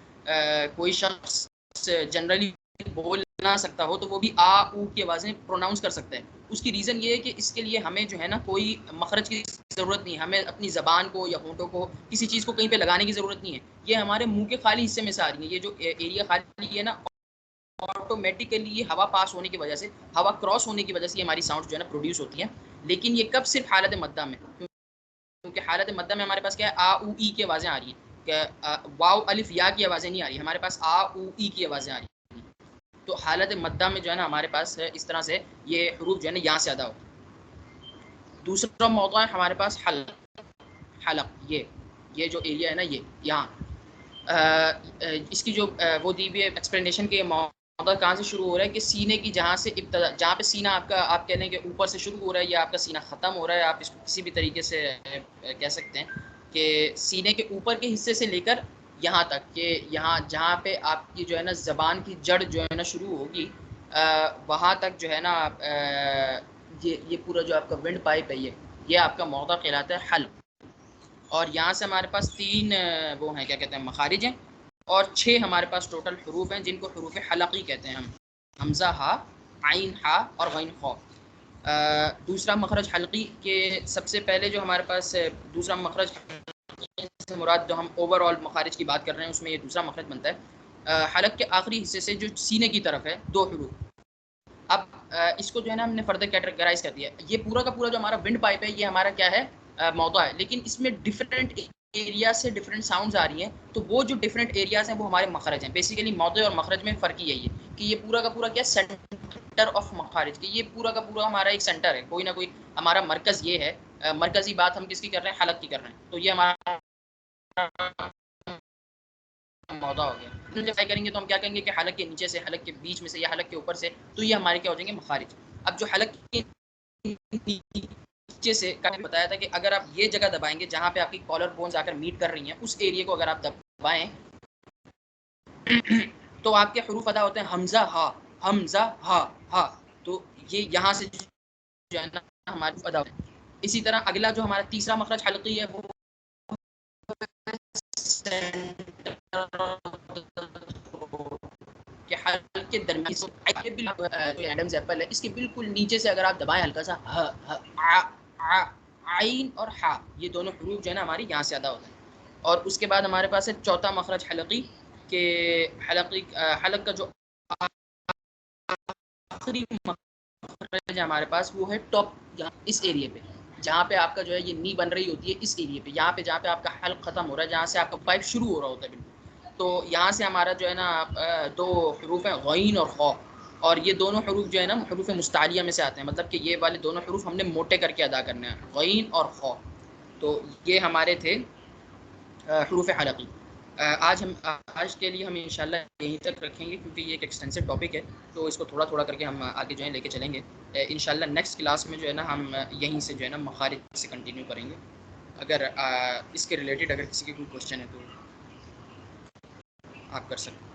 कोई शख्स जनरली बोल ना सकता हो, तो वो भी आ ऊ की आवाज़ें प्रोनाउंस कर सकता है। उसकी रीज़न ये है कि इसके लिए हमें जो है ना कोई मखरज की ज़रूरत नहीं है, हमें अपनी ज़बान को या होंठों को किसी चीज़ को कहीं पे लगाने की ज़रूरत नहीं है। ये हमारे मुंह के खाली हिस्से में से आ रही है, ये जो एरिया खाली है ना, ऑटोमेटिकली ये हवा पास होने की वजह से, हवा क्रॉस होने की वजह से ये हमारी साउंड जो है ना प्रोड्यूस होती हैं। लेकिन ये कब? सिर्फ हालत मद्दा में, क्योंकि हालत मद्दा में हमारे पास क्या है, आ ऊ ई की आवाज़ें आ रही हैं, वाव अलिफ या की आवाज़ें नहीं आ रही, हमारे पास आ ऊ ई की आवाज़ें आ रही हैं। तो हालत मद्दा में जो है ना हमारे पास इस तरह से ये हरूफ जो है ना यहाँ से अदा होता है। दूसरा मौका है हमारे पास हलक। हलक ये जो एरिया है ना, ये यहाँ इसकी जो वो दी हुई है एक्सप्लेनेशन के मौका कहाँ से शुरू हो रहा है, कि सीने की जहाँ से इब्तदा, जहाँ पे सीना आपका, आप कह लें कि ऊपर से शुरू हो रहा है, या आपका सीना ख़त्म हो रहा है, आप इसको किसी भी तरीके से कह सकते हैं कि सीने के ऊपर के हिस्से से लेकर यहाँ तक, कि यहाँ जहाँ पे आपकी जो है ना ज़बान की जड़ जो है ना शुरू होगी, वहाँ तक जो है ना ये पूरा जो आपका विंड पाइप है, ये आपका मौका कहलाता है हल। और यहाँ से हमारे पास 3 वो हैं, क्या कहते हैं, मखारिज हैं, और 6 हमारे पास टोटल हरूफ हैं, जिनको हरूफ हलक़ी कहते हैं हम। हमज़ा हा, आइन हा और गैन खौ। दूसरा मखरज हल्की के सबसे पहले जो हमारे पास दूसरा मखरज से मुराद, जो हम ओवरऑल मखारिज की बात कर रहे हैं, उसमें ये दूसरा मखरज बनता है। हलक के आखिरी हिस्से से जो सीने की तरफ है, 2 हरूफ। अब इसको जो है ना हमने फर्दर कैटेगराइज कर दिया। ये पूरा का पूरा जो हमारा विंड पाइप है, ये हमारा क्या है, मौदा है, लेकिन इसमें डिफरेंट एरिया से डिफरेंट साउंड्स आ रही हैं। तो वो जो डिफरेंट एरियाज हैं, वो हमारे मखरज हैं। बेसिकली मौदे और मखरज में फ़र्क यही है कि ये पूरा का पूरा क्या, सेंटर ऑफ मखारिज, कि ये पूरा का पूरा हमारा एक सेंटर है, कोई ना कोई हमारा मरकज़ ये है। मरकज़ी बात हम किसकी कर रहे हैं, हलक की कर रहे हैं। तो ये हमारा मौदा हो गया। सिंप्लीफाई करेंगे तो हम क्या कहेंगे कि हलक के नीचे से, हलक के बीच में से, या हलक के ऊपर से, तो ये हमारे क्या हो जाएंगे, मखारिज। अब जो हलक के नीचे से का बताया था कि अगर आप ये जगह दबाएंगे जहाँ पे आपकी कॉलर बोन्स आकर मीट कर रही हैं, उस एरिया को अगर आप दबाएं तो आपके हरूफ अदा होते हैं हमजा हा, हमजा हा, हा। तो ये यहाँ से जो है ना हमारे अदा होते हैं। इसी तरह अगला जो हमारा तीसरा मखरज हल्की है, वो कि हल्क के दरमियान जो एडम्स एप्पल है, इसके बिल्कुल नीचे से अगर आप दबाएं हल्का सा, ह ह आ आ आइन और हा, ये दोनों हरूफ जो है ना हमारी यहाँ से अदा होते हैं। और उसके बाद हमारे पास है चौथा मखरज हलकी, के हलकी हलक का जो आखिरी मखरज है हमारे पास, वो है टॉप, इस एरिया पे। जहाँ पे आपका जो है ये नी बन रही होती है इस एरिया पे, यहाँ पे जहाँ पे आपका हल्क ख़त्म हो रहा है, जहाँ से आपका पाइप शुरू हो रहा होता है बिल्कुल। तो यहाँ से हमारा जो है ना दो हरूफ हैं गईन और खौ, और ये दोनों हरूफ जो है ना हरूफ मुस्तालिया में से आते हैं, मतलब कि ये वाले दोनों हरूफ हमने मोटे करके अदा करने हैं, गईन और खौ। तो ये हमारे थे हरूफ हलकी। आज के लिए हम इंशाल्लाह यहीं तक रखेंगे, क्योंकि ये एक एक्सटेंसिव टॉपिक है, तो इसको थोड़ा थोड़ा करके हम आगे जो है लेके चलेंगे। इंशाल्लाह नेक्स्ट क्लास में जो है ना हम यहीं से जो है ना मखारिज से कंटिन्यू करेंगे। अगर इसके रिलेटेड अगर किसी के कोई क्वेश्चन है तो आप कर सकते हैं।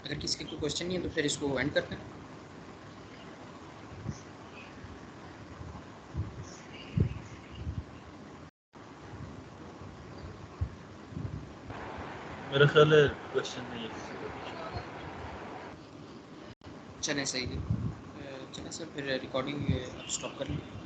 अगर किसी के कोई क्वेश्चन नहीं है तो फिर इसको एंड करते हैं। मेरा ख्याल है क्वेश्चन नहीं है किसी को। चलें, सही है। चलें सर, फिर रिकॉर्डिंग अब स्टॉप कर लें।